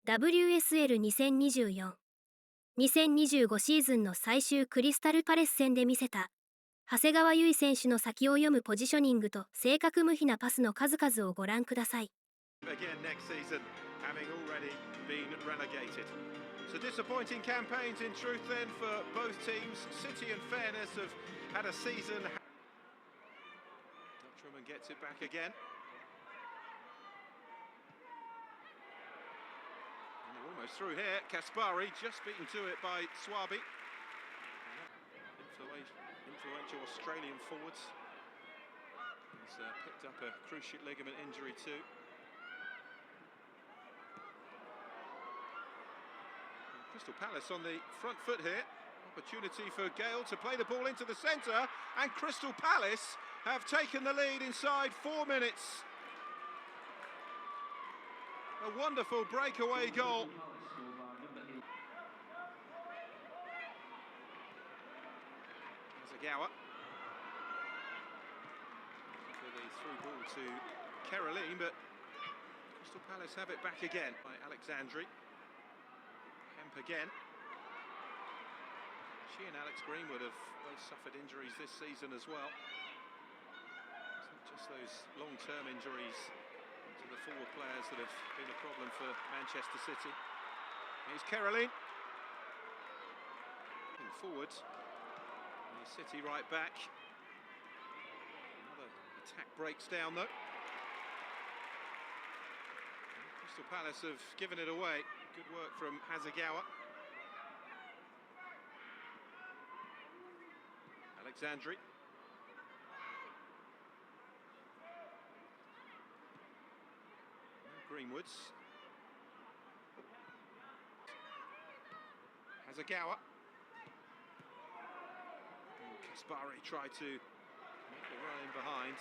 WSL2024-2025 シーズンの最終クリスタルパレス戦で見せた長谷川唯選手の先を読むポジショニングと正確無比なパスの数々をご覧ください。Again next season, having already been relegated. So disappointing campaigns in truth then for both teams. City and Fairness have had a season. Dutchman gets it back again. And they're almost through here. Kaspari just beaten to it by Swaby. Influential Australian forwards. He's picked up a cruciate ligament injury too. Crystal Palace on the front foot here. Opportunity for Gale to play the ball into the centre, and Crystal Palace have taken the lead inside 4 minutes. A wonderful breakaway goal. Zagawa. For the through ball to Caroline, but Crystal Palace have it back again by Alexandri. Again. She and Alex Greenwood have both suffered injuries this season as well. It's not just those long-term injuries to the forward players that have been a problem for Manchester City. Here's Caroline. Forward. And City right back. Another attack breaks down though. Crystal Palace have given it away. Good work from Hasegawa. Alexandri. Greenwoods. Hasegawa. Kaspari tried to make the run in behind.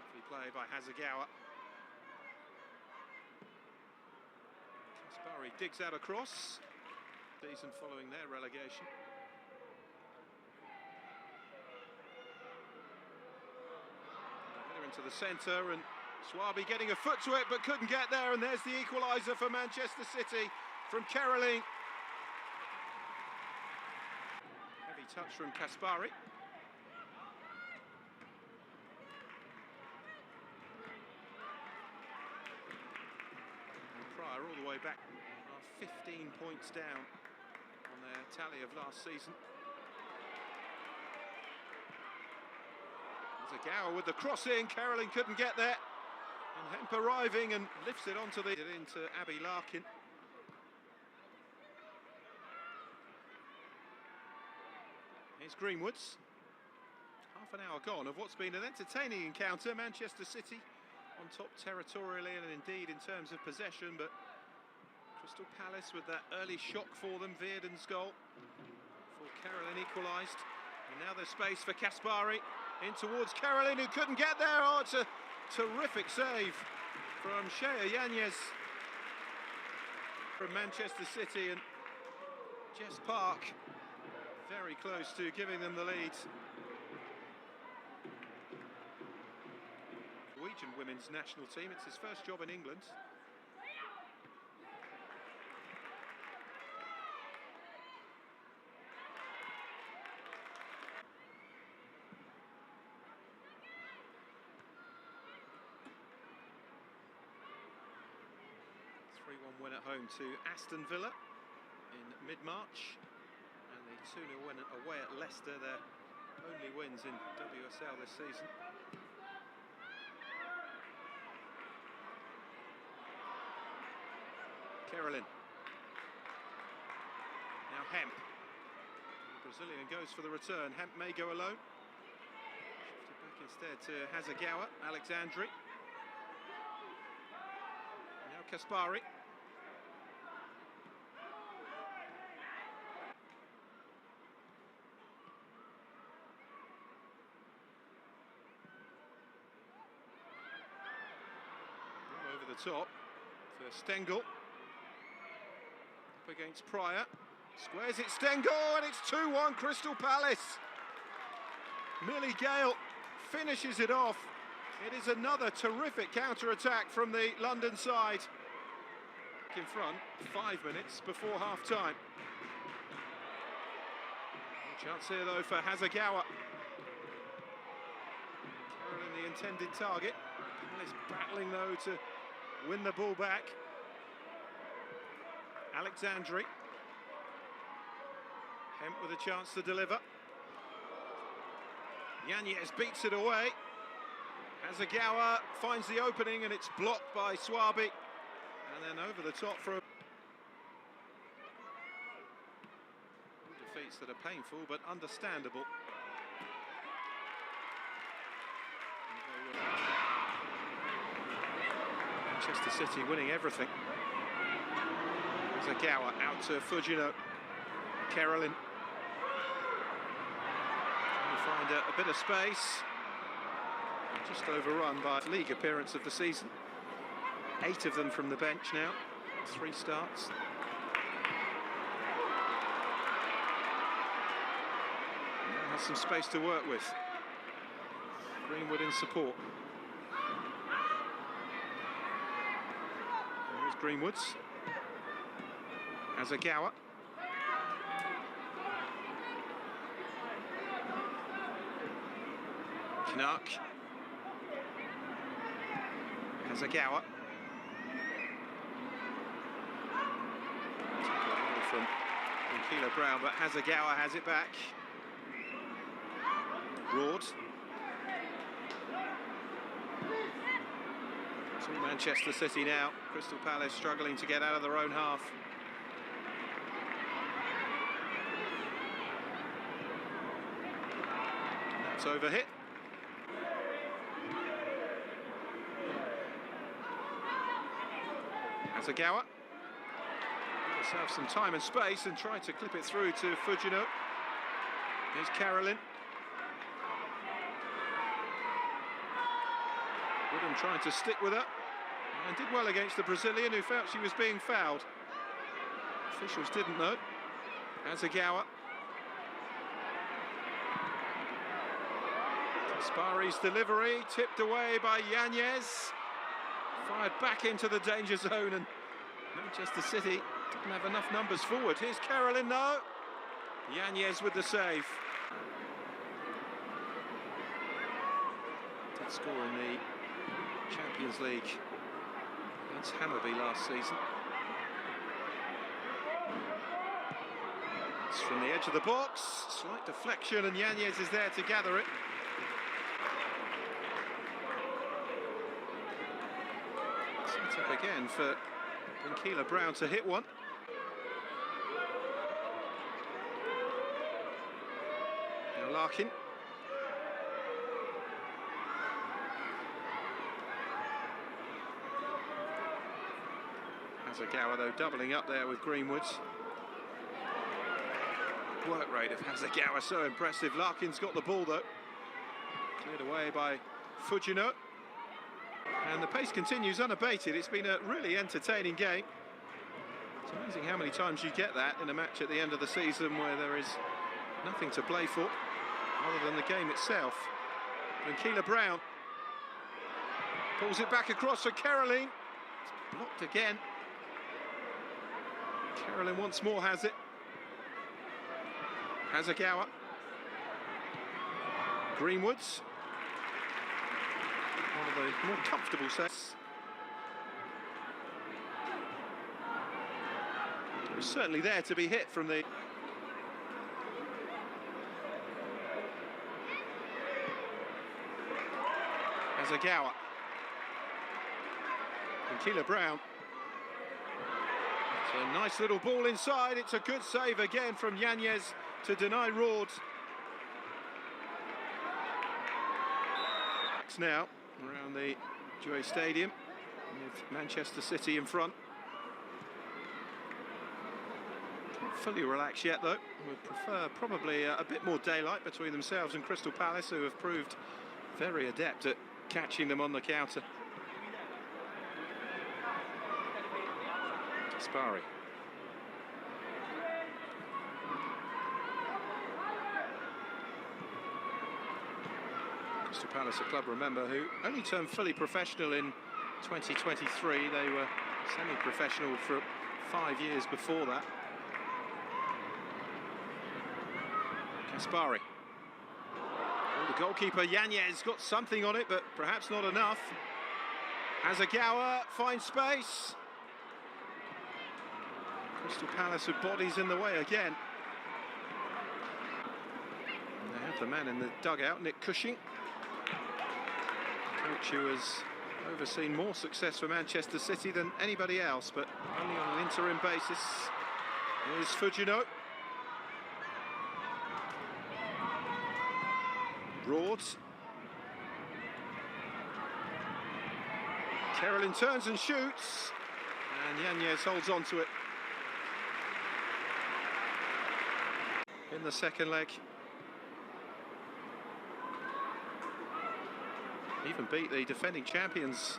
Lovely play by Hasegawa. Kaspari digs out across. Season following their relegation. Header into the centre, and Swaby getting a foot to it but couldn't get there, and there's the equaliser for Manchester City from Caroline. Heavy touch from Kaspari. Pryor all the way back, 15 points down on their tally of last season. Zagawa with the cross in, Caroline couldn't get there, and Hemp arriving and lifts it onto into Abby Larkin. Here's Greenwoods. Half an hour gone of what's been an entertaining encounter. Manchester City on top territorially and indeed in terms of possession, but Crystal Palace with that early shock for them, Veerden's goal before Caroline equalised, and now there's space for Kaspari in towards Caroline, who couldn't get there. Oh, it's a terrific save from Shea Yanez from Manchester City, and Jess Park very close to giving them the lead. Norwegian women's national team, it's his first job in England. Win at home to Aston Villa in mid-March, and the 2-0 win away at Leicester, their only wins in WSL this season. Caroline. Now Hemp. The Brazilian goes for the return. Hemp may go alone. Shifted back instead to Hasegawa. Alexandri. Now Kaspari. Over the top for Stengel. Up against Pryor. Squares it, Stengel, and it's 2-1 Crystal Palace. Millie Gale finishes it off It is another terrific counter-attack from the London side. In front, 5 minutes before half-time. Chance here though for Hasegawa. Carolyn the intended target. Palace battling though to win the ball back. Alexandri. Hemp with a chance to deliver. Yanez beats it away. Hasegawa finds the opening and it's blocked by Swaby. And then over the top for a... defeats that are painful but understandable. Manchester City winning everything. Hasegawa out to Fujino. Carolyn. Trying to find a bit of space. Just overrun by league appearance of the season. 8 of them from the bench now. 3 starts. Now has some space to work with. Greenwood in support. There's Greenwood's. Hasegawa. Knark. Hasegawa. From Keeler Brown, but Hasegawa has it back. Ward. It's all Manchester City now. Crystal Palace struggling to get out of their own half. That's overhit. Hasegawa. Let's have some time and space and try to clip it through to Fujino. Here's Carolyn. Woodham trying to stick with her. And did well against the Brazilian who felt she was being fouled. Officials didn't though. Hasegawa. Spari's delivery tipped away by Yanez. Fired back into the danger zone and Manchester City didn't have enough numbers forward. Here's Carolyn though. Yanez with the save. Did score in the Champions League against Hammarby last season. It's from the edge of the box. Slight deflection and Yanez is there to gather it. Set up again for Keeler Brown to hit one. Now Larkin. Hasegawa though doubling up there with Greenwood. Work rate of Hasegawa so impressive. Larkin's got the ball though. Cleared away by Fujino. And the pace continues unabated. It's been a really entertaining game. It's amazing how many times you get that in a match at the end of the season where there is nothing to play for other than the game itself. And Keeler Brown pulls it back across for Carolyn. It's blocked again. Carolyn once more has it. Hasegawa. Greenwood's. One of the more comfortable sets. It was certainly there to be hit from the... Hasegawa. And Keeler Brown. It's a nice little ball inside. It's a good save again from Yanez to deny Rord. Now around the Joy Stadium with Manchester City in front. Not fully relaxed yet though. Would prefer probably a bit more daylight between themselves and Crystal Palace, who have proved very adept at catching them on the counter. Spari. Crystal Palace, a club, remember, who only turned fully professional in 2023. They were semi-professional for 5 years before that. Kaspari. Oh, the goalkeeper, Yanez, got something on it, but perhaps not enough. Hasegawa finds space. Crystal Palace with bodies in the way again. And they have the man in the dugout, Nick Cushing. Coach who has overseen more success for Manchester City than anybody else, but only on an interim basis. Here's Fujino. Broads. Carolyn turns and shoots, and Yanez holds on to it. In the second leg. Even beat the defending champions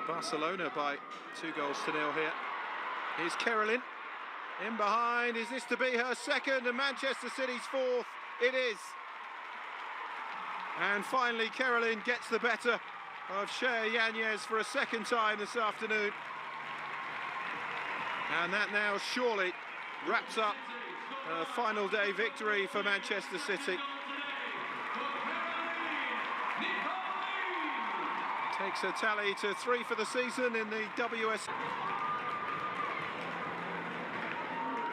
Barcelona by 2-0 here. Here's Carolyn in behind. Is this to be her second and Manchester City's fourth? It is. And finally Carolyn gets the better of Shea Yanez for a second time this afternoon. And that now surely wraps up a final day victory for Manchester City. Takes her tally to 3 for the season in the WS.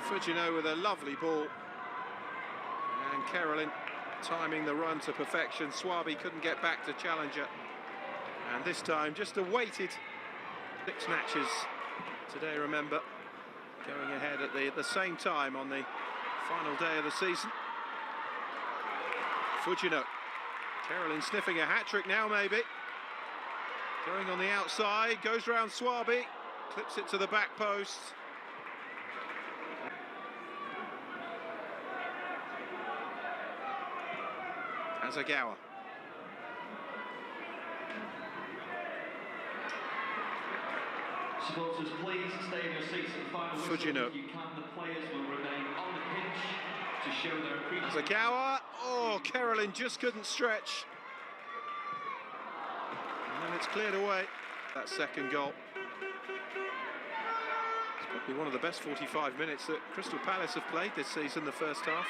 Fujino with a lovely ball. And Carolyn timing the run to perfection. Swaby couldn't get back to challenger. And this time just awaited 6 matches today, remember. Going ahead at the same time on the final day of the season. Fujino. Carolyn sniffing a hat-trick now, maybe. Going on the outside, goes round Swaby, clips it to the back post. Hasegawa. Supporters, please stay in your seats at the final whistle. Fujino. If you can, the players will remain on the pitch to show their appreciation. Hasegawa. Oh, Carolyn just couldn't stretch. And then it's cleared away. That second goal. It's probably one of the best 45 minutes that Crystal Palace have played this season, the first half.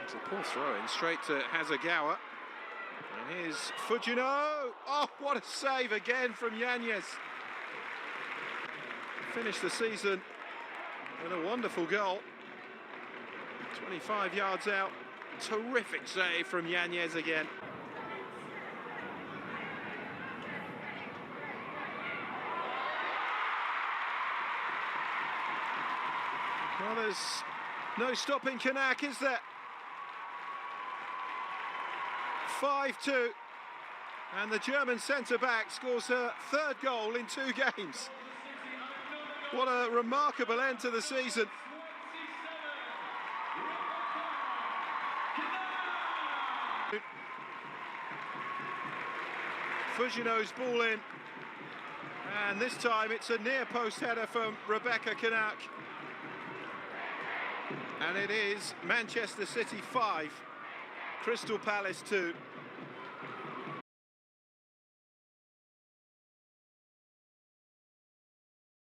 It's a poor throw-in, straight to Hasegawa. And here's Fujino. Oh, what a save again from Yanez. Finished the season with a wonderful goal. 25 yards out. Terrific save from Yanez again. Well, there's no stopping Kanak, is there? 5-2, and the German centre-back scores her 3rd goal in 2 games. What a remarkable end to the season. Fujino's ball in, and this time it's a near post header from Rebecca Kanak. And it is Manchester City 5, Crystal Palace 2.